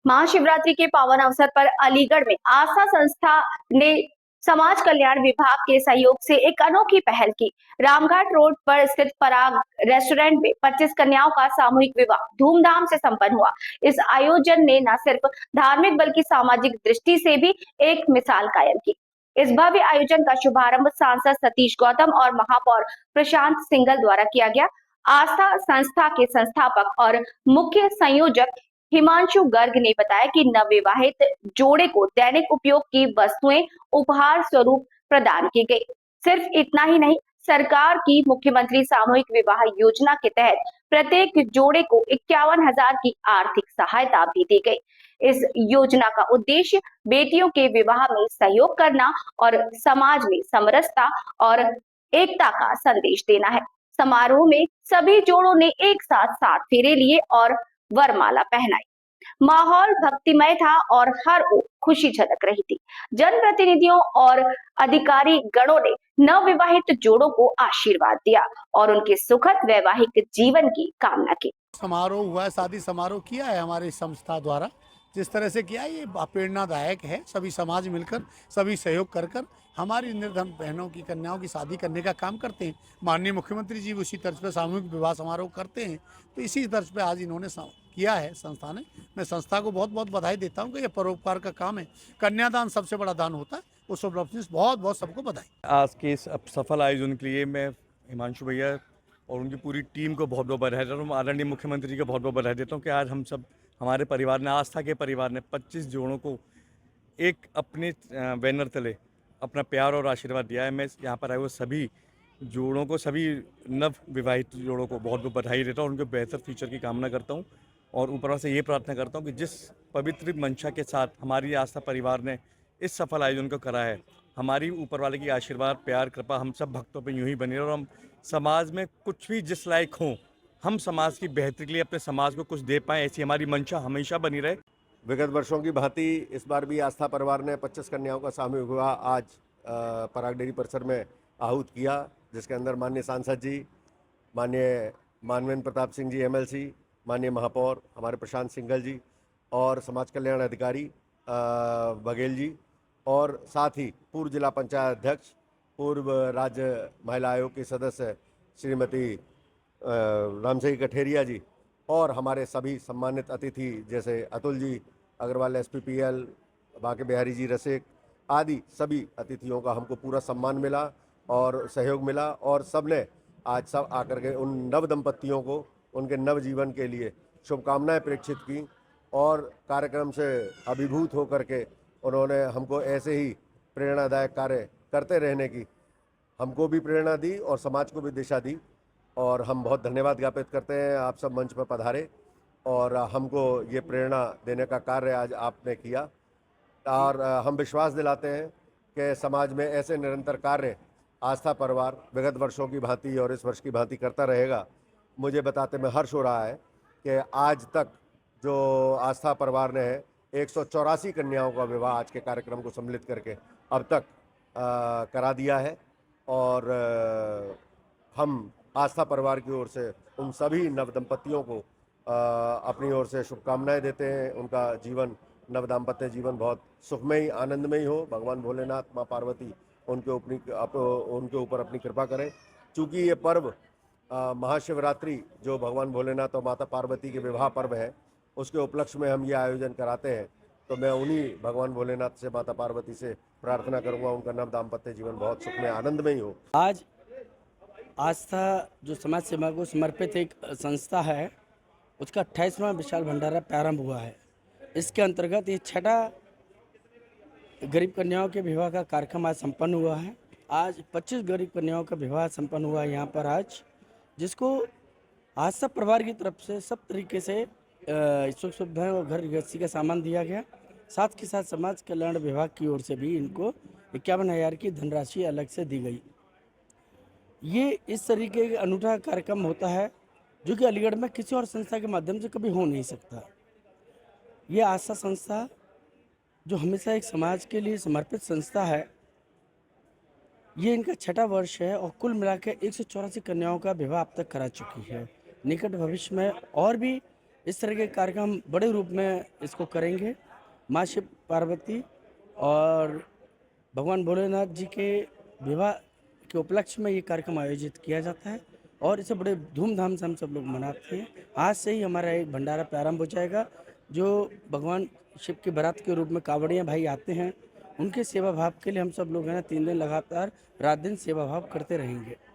महाशिवरात्रि के पावन अवसर पर अलीगढ़ में आस्था संस्था ने समाज कल्याण विभाग के सहयोग से एक अनोखी पहल की। रामघाट रोड पर स्थित पराग रेस्टोरेंट में 25 कन्याओं का सामूहिक विवाह धूमधाम से संपन्न हुआ। इस आयोजन ने न सिर्फ धार्मिक बल्कि सामाजिक दृष्टि से भी एक मिसाल कायम की। इस भव्य आयोजन का शुभारंभ सांसद सतीश गौतम और महापौर प्रशांत सिंघल द्वारा किया गया। आस्था संस्था के संस्थापक और मुख्य संयोजक हिमांशु गर्ग ने बताया कि नवविवाहित जोड़े को दैनिक उपयोग की वस्तुएं उपहार स्वरूप प्रदान की गई। सिर्फ इतना ही नहीं, सरकार की मुख्यमंत्री सामूहिक विवाह योजना के तहत प्रत्येक जोड़े को 51,000 की आर्थिक सहायता भी दी गई। इस योजना का उद्देश्य बेटियों के विवाह में सहयोग करना और समाज में समरसता और एकता का संदेश देना है। समारोह में सभी जोड़ों ने एक साथ 7 फेरे लिए और वरमाला पहनाई। माहौल भक्तिमय था और हर ओर खुशी झलक रही थी। जनप्रतिनिधियों और अधिकारी गणों ने नवविवाहित जोड़ों को आशीर्वाद दिया और उनके सुखद वैवाहिक जीवन की कामना की। समारोह हुआ है, शादी समारोह किया है हमारी संस्था द्वारा। जिस तरह से किया ये प्रेरणादायक है। सभी समाज मिलकर, सभी सहयोग कर कर हमारी निर्धन बहनों की, कन्याओं की शादी करने का काम करते हैं। माननीय मुख्यमंत्री जी उसी तर्ज पे सामूहिक विवाह समारोह करते हैं, तो इसी तर्ज पे आज इन्होंने किया है संस्था ने। मैं संस्था को बहुत बहुत बधाई देता हूँ कि ये परोपकार का काम है। कन्यादान सबसे बड़ा दान होता है। उस उपलब्धि से बहुत बहुत सबको बधाई। आज के इस सफल आयोजन के लिए मैं हिमांशु भैया और उनकी पूरी टीम को बहुत बहुत बधाई देता हूँ। आदरणीय मुख्यमंत्री जी को बहुत बहुत बधाई देता हूँ कि आज हम सब, हमारे परिवार ने, आस्था के परिवार ने 25 जोड़ों को एक अपने बैनर तले अपना प्यार और आशीर्वाद दिया है। मैं यहाँ पर आए हुए सभी जोड़ों को, सभी नव विवाहित जोड़ों को बहुत बहुत बधाई देता हूँ। उनके बेहतर फ्यूचर की कामना करता हूँ और ऊपर से ये प्रार्थना करता हूँ कि जिस पवित्र मंशा के साथ हमारी आस्था परिवार ने इस सफल आयोजन को करा है, हमारी ऊपर वाले की आशीर्वाद, प्यार, कृपा हम सब भक्तों पे यूं ही बनी रहे और हम समाज में कुछ भी जिस लायक हों, हम समाज की बेहतरी के लिए अपने समाज को कुछ दे पाएँ, ऐसी हमारी मंशा हमेशा बनी रहे। विगत वर्षों की भांति इस बार भी आस्था परिवार ने 25 कन्याओं का सामूहिक विवाह आज पराग डेयरी परिसर में आहूत किया, जिसके अंदर माननीय सांसद जी, माननीय मानवेंद्र प्रताप सिंह जी एमएलसी, माननीय महापौर हमारे प्रशांत सिंघल जी और समाज कल्याण अधिकारी बघेल जी और साथ ही पूर्व जिला पंचायत अध्यक्ष, पूर्व राज्य महिला आयोग की सदस्य श्रीमती रामसई कठेरिया जी और हमारे सभी सम्मानित अतिथि जैसे अतुल जी अग्रवाल, एसपीपीएल, बांके बिहारी जी रसिक आदि सभी अतिथियों का हमको पूरा सम्मान मिला और सहयोग मिला और सबने आज सब आकर के उन नव दंपत्तियों को उनके नव जीवन के लिए शुभकामनाएं प्रेक्षित की और कार्यक्रम से अभिभूत होकर के उन्होंने हमको ऐसे ही प्रेरणादायक कार्य करते रहने की हमको भी प्रेरणा दी और समाज को भी दिशा दी और हम बहुत धन्यवाद ज्ञापित करते हैं। आप सब मंच पर पधारे और हमको ये प्रेरणा देने का कार्य आज आपने किया और हम विश्वास दिलाते हैं कि समाज में ऐसे निरंतर कार्य आस्था परिवार विगत वर्षों की भांति और इस वर्ष की भांति करता रहेगा। मुझे बताते में हर्ष हो रहा है कि आज तक जो आस्था परिवार ने 184 कन्याओं का विवाह आज के कार्यक्रम को सम्मिलित करके अब तक करा दिया है और हम आस्था परिवार की ओर से उन सभी नव दंपत्तियों को अपनी ओर से शुभकामनाएं देते हैं। उनका जीवन, नव दाम्पत्य जीवन बहुत सुखमयी, आनंदमयी हो। भगवान भोलेनाथ, माँ पार्वती उनके ऊपर अपनी कृपा करें। चूँकि ये पर्व महाशिवरात्रि जो भगवान भोलेनाथ और माता पार्वती के विवाह पर्व है, उसके उपलक्ष्य में हम ये आयोजन कराते हैं, तो मैं उन्हीं भगवान भोलेनाथ से, माता पार्वती से प्रार्थना करूँगा उनका नव दाम्पत्य जीवन बहुत सुखमय, आनंदमयी हो। आज आस्था जो समाज सेवा को समर्पित एक संस्था है, उसका 28वां विशाल भंडारा प्रारंभ हुआ है। इसके अंतर्गत ये 6ठा गरीब कन्याओं के विवाह का कार्यक्रम आज संपन्न हुआ है। आज 25 गरीब कन्याओं का विवाह संपन्न हुआ है यहाँ पर आज, जिसको आस्था परिवार की तरफ से सब तरीके से सुख सुविधाएं और घर गृहस्थी का सामान दिया गया। साथ के साथ समाज कल्याण विभाग की ओर से भी इनको 51,000 की धनराशि अलग से दी गई। ये इस तरीके का अनूठा कार्यक्रम होता है जो कि अलीगढ़ में किसी और संस्था के माध्यम से कभी हो नहीं सकता। ये आस्था संस्था जो हमेशा एक समाज के लिए समर्पित संस्था है, ये इनका 6ठा वर्ष है और कुल मिलाकर 184 कन्याओं का विवाह अब तक करा चुकी है। निकट भविष्य में और भी इस तरह के कार्यक्रम हम बड़े रूप में इसको करेंगे। माँ शिव पार्वती और भगवान भोलेनाथ जी के विवाह के उपलक्ष्य में ये कार्यक्रम आयोजित किया जाता है और इसे बड़े धूमधाम से हम सब लोग मनाते हैं। आज से ही हमारा एक भंडारा प्रारंभ हो जाएगा, जो भगवान शिव की बारात के रूप में कांवड़िया भाई आते हैं, उनके सेवा भाव के लिए हम सब लोग हैं ना 3 दिन लगातार रात दिन सेवा भाव करते रहेंगे।